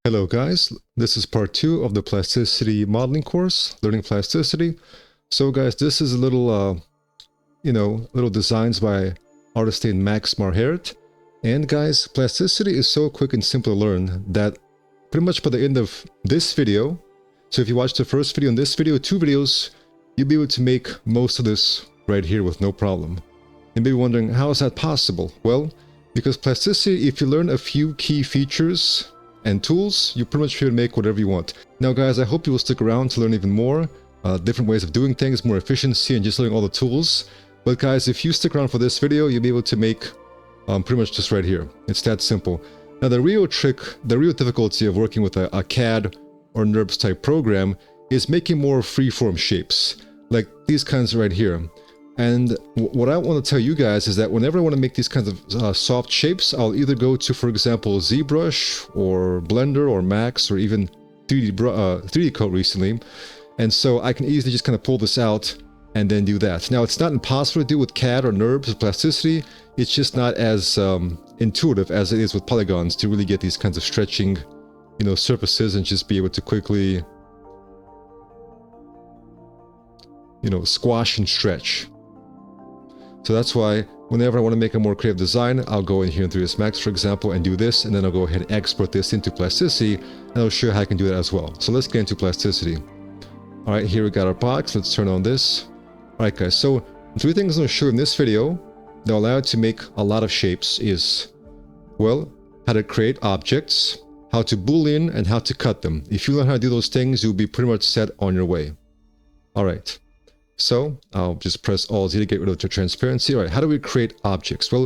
Hello guys, this is part 2 of the Plasticity modeling course, Learning Plasticity. So guys, this is a little, little designs by artist named Max Marhert. And guys, Plasticity is so quick and simple to learn that pretty much by the end of this video, so if you watch the first video and this video, 2 videos, you'll be able to make most of this right here with no problem. You may be wondering, how is that possible? Well, because Plasticity, if you learn a few key features and tools, you pretty much can make whatever you want. Now guys, I hope you will stick around to learn even more, different ways of doing things, more efficiency, and just learning all the tools. But guys, if you stick around for this video, you'll be able to make pretty much just right here. It's that simple. Now the real trick, the real difficulty of working with a CAD or NURBS type program is making more freeform shapes, like these kinds right here. And what I want to tell you guys is that whenever I want to make these kinds of soft shapes, I'll either go to, for example, ZBrush or Blender or Max or even 3D Coat recently. And so I can easily just kind of pull this out and then do that. Now, it's not impossible to do with CAD or NURBS or Plasticity. It's just not as intuitive as it is with polygons to really get these kinds of stretching, surfaces and just be able to quickly, squash and stretch. So that's why whenever I want to make a more creative design, I'll go in here in 3ds Max, for example, and do this, and then I'll go ahead and export this into Plasticity, and I'll show you how I can do that as well. So let's get into Plasticity. All right, here we got our box. Let's turn on this. All right, guys, so 3 things I'm going to show you in this video that allow you to make a lot of shapes is, well, how to create objects, how to Boolean, and how to cut them. If you learn how to do those things, you'll be pretty much set on your way. All right. So I'll just press Alt-Z to get rid of the transparency. All right, how do we create objects? Well,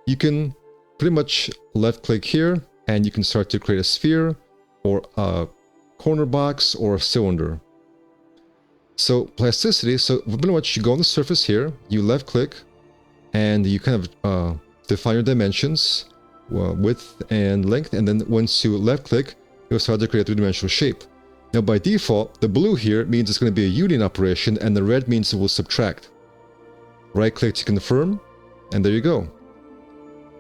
you can pretty much left click here and you can start to create a sphere or a corner box or a cylinder. So Plasticity, so pretty much you go on the surface here, you left click and you kind of define your dimensions, width and length. And then once you left click, you'll start to create a 3-dimensional shape. Now by default, the blue here means it's going to be a union operation and the red means it will subtract. Right click to confirm, and there you go.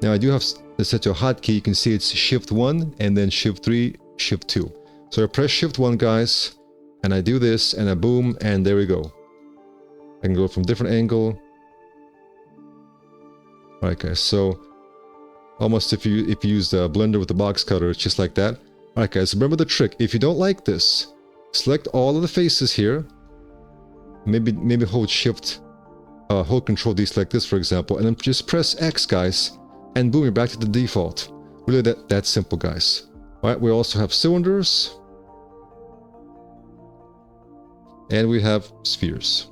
Now I do have this set to a hotkey. You can see it's Shift 1 and then Shift 3, Shift 2. So I press Shift 1 guys, and I do this and I boom, and there we go. I can go from different angle. Alright guys, so almost if you use the blender with the box cutter, it's just like that. Alright guys, remember the trick. If you don't like this, select all of the faces here. Maybe hold Shift, hold Control deselect this for example, and then just press X guys, and boom, you're back to the default. Really that simple guys. Alright, we also have cylinders. And we have spheres.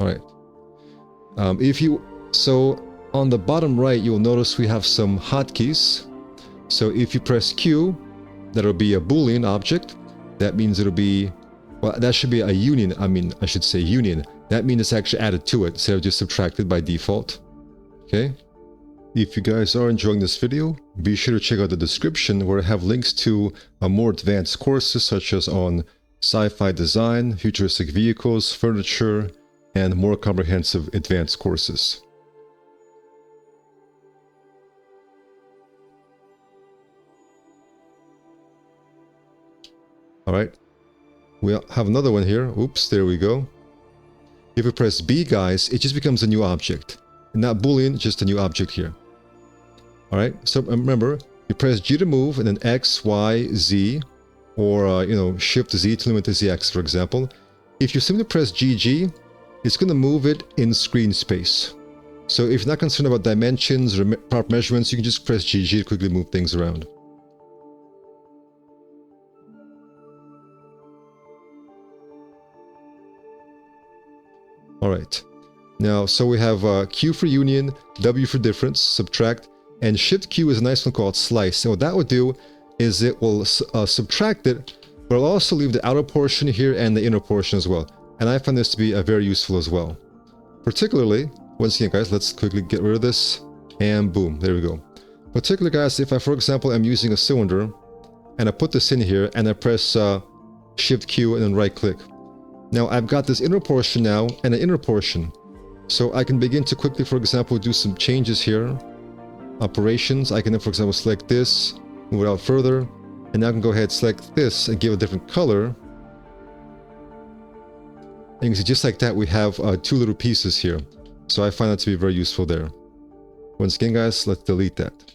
Alright. So on the bottom right, you'll notice we have some hotkeys. So if you press Q, that'll be a Boolean object. That means it'll be, well, that should be a union. I should say union. That means it's actually added to it instead of just subtracted by default. Okay. If you guys are enjoying this video, be sure to check out the description where I have links to more advanced courses such as on sci-fi design, futuristic vehicles, furniture, and more comprehensive advanced courses. Alright, we have another one here. Oops, there we go. If we press B, guys, it just becomes a new object. Not Boolean, just a new object here. Alright, so remember, you press G to move, and then X, Y, Z, or, Shift Z to limit to ZX, for example. If you simply press GG, it's going to move it in screen space. So if you're not concerned about dimensions or proper measurements, you can just press GG to quickly move things around. Alright, now so we have Q for union, W for difference, subtract, and Shift Q is a nice one called slice. And what that will do is it will subtract it, but it'll also leave the outer portion here and the inner portion as well. And I find this to be very useful as well. Particularly, once again guys, let's quickly get rid of this, and boom, there we go. Particularly guys, if I, for example, am using a cylinder, and I put this in here, and I press Shift Q and then right click. Now I've got this inner portion now and an inner portion. So I can begin to quickly, for example, do some changes here. Operations, I can then, for example, select this move it out further, and now I can go ahead and select this and give a different color. And you can see just like that we have two little pieces here. So I find that to be very useful there. Once again guys, let's delete that.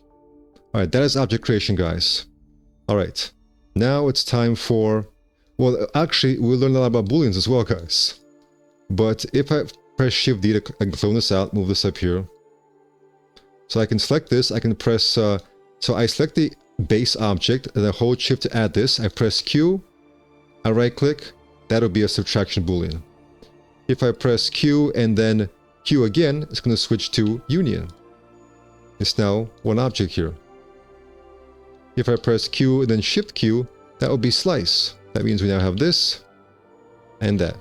Alright, that is object creation guys. Alright, now it's time for, well actually we learned a lot about booleans as well guys. But if I press Shift D, I can clone this out, move this up here. So I can select this, I can press, so I select the base object, and I hold Shift to add this, I press Q, I right click, that'll be a subtraction boolean. If I press Q and then Q again, it's going to switch to union. It's now one object here. If I press Q and then Shift Q, that will be slice. That means we now have this and that.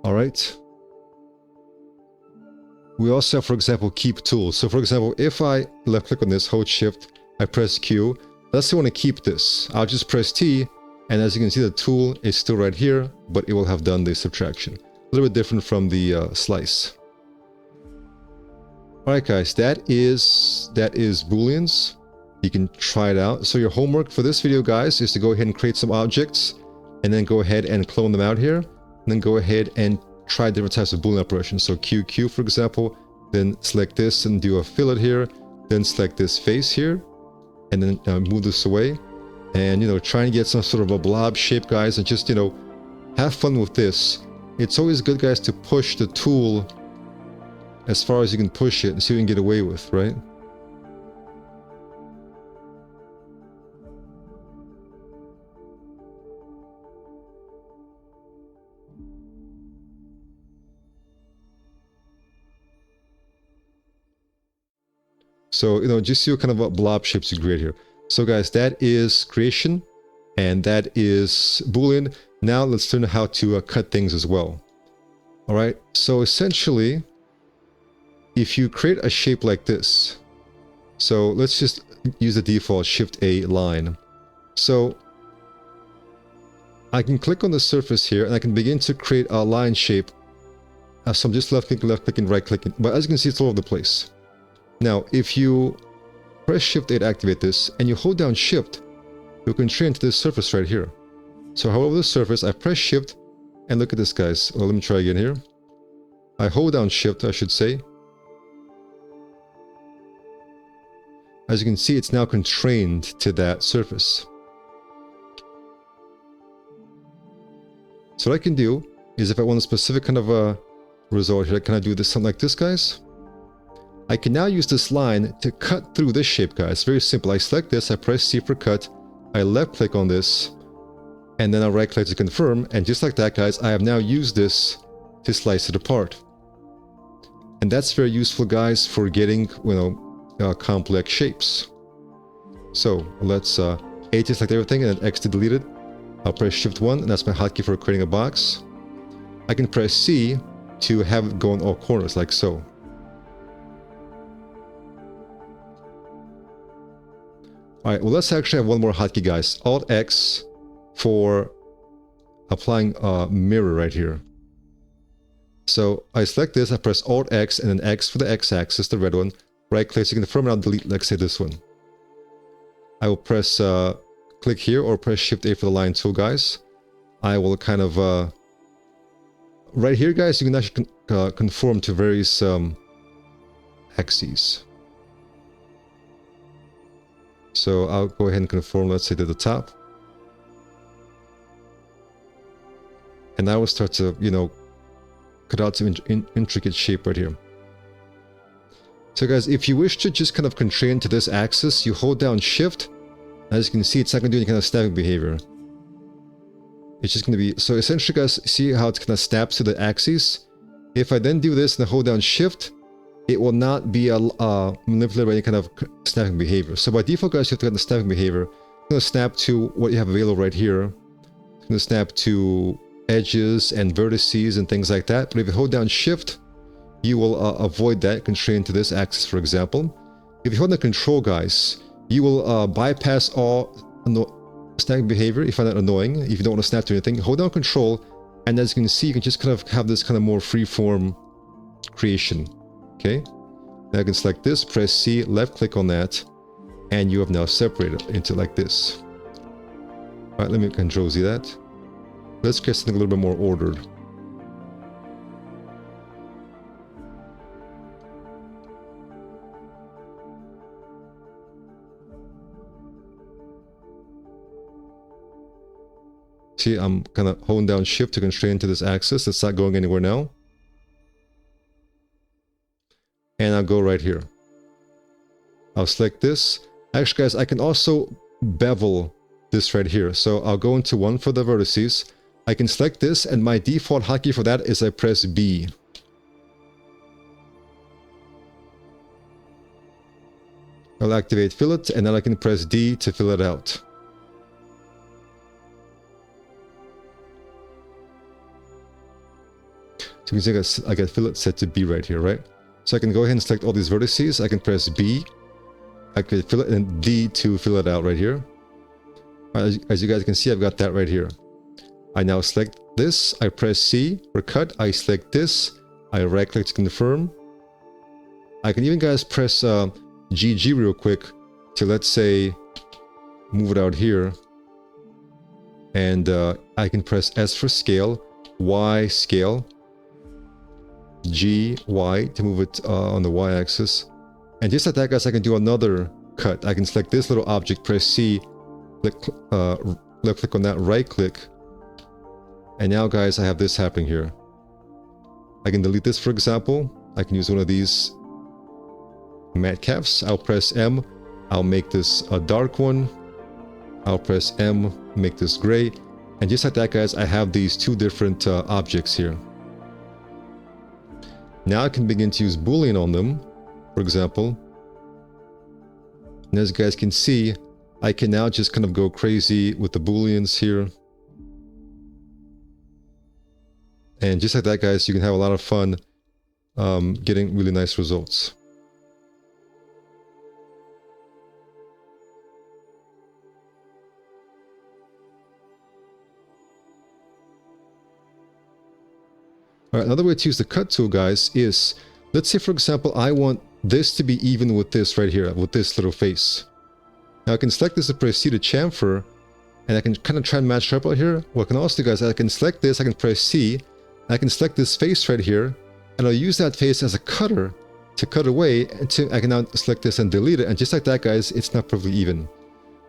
Alright. We also have, for example, keep tools. So for example, if I left click on this, hold Shift, I press Q, let's say I want to keep this. I'll just press T, and as you can see the tool is still right here, but it will have done the subtraction. A little bit different from the slice. Alright guys, that is Booleans. You can try it out. So your homework for this video guys is to go ahead and create some objects, and then go ahead and clone them out here. And then go ahead and try different types of Boolean operations. So QQ for example, then select this and do a fillet here, then select this face here, and then move this away. And you know, try and get some sort of a blob shape guys, and just, you know, have fun with this. It's always good guys to push the tool as far as you can push it and see what you can get away with, right? So, you know, just see what kind of blob shapes you create here. So guys, that is creation, and that is Boolean. Now let's learn how to cut things as well. All right, so essentially, if you create a shape like this, so let's just use the default Shift A line. So I can click on the surface here, and I can begin to create a line shape. So I'm just left clicking, right clicking, but as you can see, it's all over the place. Now, if you press Shift A to activate this, and you hold down Shift, you can train to this surface right here. So however the surface, I press Shift, and look at this guys. Well, let me try again here. I hold down Shift, I should say. As you can see, it's now constrained to that surface. So what I can do is, if I want a specific kind of a result here, can I do this something like this guys? I can now use this line to cut through this shape guys. It's very simple. I select this, I press C for cut, I left click on this, and then I right click to confirm, and just like that guys, I have now used this to slice it apart. And that's very useful guys for getting, you know, complex shapes. So let's A to select everything and then X to delete it. I'll press Shift 1, and that's my hotkey for creating a box. I can press C to have it go in all corners like so. Alright, well let's actually have one more hotkey guys. Alt X for applying a mirror right here. So I select this, I press Alt X and then X for the X axis, the red one. Right click to confirm, and I'll delete, like say this one. I will press click here or press Shift A for the line tool guys. I will kind of right here guys, you can actually conform to various axes. So I'll go ahead and conform, let's say, to the top. And I will start to, you know, cut out some intricate shape right here. So guys, if you wish to just kind of constrain to this axis, you hold down Shift. As you can see, it's not going to do any kind of snapping behavior. It's just going to be, so essentially guys, see how it kind of snaps to the axis? If I then do this and hold down Shift, it will not be manipulated by any kind of snapping behavior. So by default guys, you have to get the snapping behavior. It's going to snap to what you have available right here. It's going to snap to edges and vertices and things like that. But if you hold down Shift, you will avoid that, constrain to this axis for example. If you hold the Control guys, you will bypass all snapping behavior if you find that annoying. If you don't want to snap to anything, hold down Control And as you can see, you can just kind of have this kind of more free-form creation. Okay. Now I can select this, press C, left click on that, and you have now separated into like this. All right, let me Control Z that. Let's get something a little bit more ordered. See, I'm kind of holding down Shift to constrain to this axis. It's not going anywhere now. And I'll go right here. I'll select this. Actually, guys, I can also bevel this right here. So I'll go into one for the vertices. I can select this, and my default hotkey for that is I press B. I'll activate fillet, and then I can press D to fill it out. So you can see I got fillet set to B right here, right? So I can go ahead and select all these vertices. I can press B. I can fillet and D to fill it out right here. As you guys can see, I've got that right here. I now select this. I press C for cut. I select this. I right click to confirm. I can even, guys, press GG real quick to, let's say, move it out here. And I can press S for scale, Y scale, G, Y to move it on the Y axis. And just like that, guys, I can do another cut. I can select this little object, press C, left click on that, right click. And now, guys, I have this happening here. I can delete this, for example. I can use one of these matte caps. I'll press M. I'll make this a dark one. I'll press M, make this gray. And just like that, guys, I have these two different objects here. Now I can begin to use Boolean on them, for example. And as you guys can see, I can now just kind of go crazy with the Booleans here. And just like that, guys, you can have a lot of fun getting really nice results. All right, another way to use the cut tool, guys, is, let's say, for example, I want this to be even with this right here, with this little face. Now I can select this to press C to chamfer, and I can kind of try and match it up right here. What I can also do, guys, I can select this, I can press C, I can select this face right here, and I'll use that face as a cutter to cut away, and I can now select this and delete it, and just like that, guys, it's not perfectly even.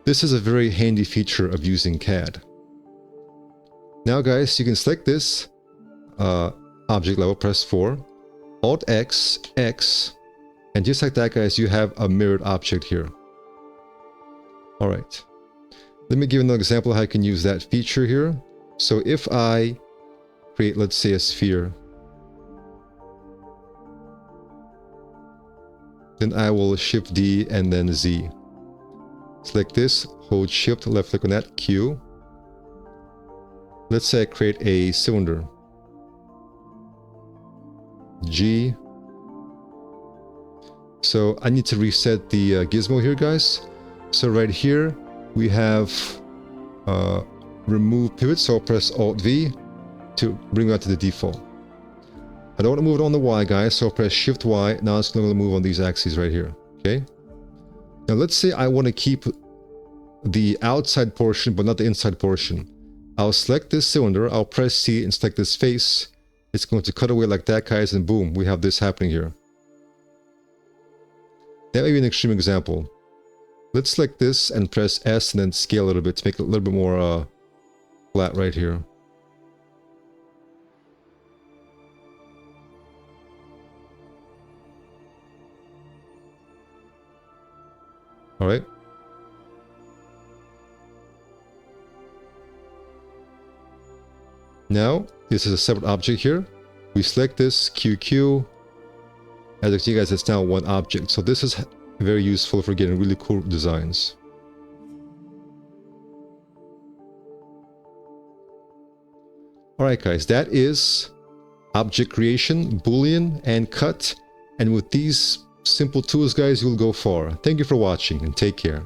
This is a very handy feature of using CAD. Now, guys, you can select this object level, press 4, Alt X, X, and just like that, guys, you have a mirrored object here. All right, let me give another example of how I can use that feature here. So if I create, let's say, a sphere, then I will Shift D and then Z. Select this, hold Shift, left click on that, Q. Let's say I create a cylinder. G. So I need to reset the gizmo here, guys. So right here we have remove pivot, so I'll press Alt V to bring that to the default. I don't want to move it on the Y, guys, so I'll press Shift Y. Now it's going to move on these axes right here. Okay. Now let's say I want to keep the outside portion but not the inside portion. I'll select this cylinder, I'll press C and select this face. It's going to cut away like that, guys, and boom, we have this happening here. That may be an extreme example. Let's select this and press S and then scale a little bit to make it a little bit more flat right here. All right. Now, this is a separate object here. We select this, QQ. As you see, guys, it's now one object. So this is very useful for getting really cool designs. All right, guys, that is object creation, Boolean, and cut. And with these simple tools, guys, you'll go far. Thank you for watching and take care.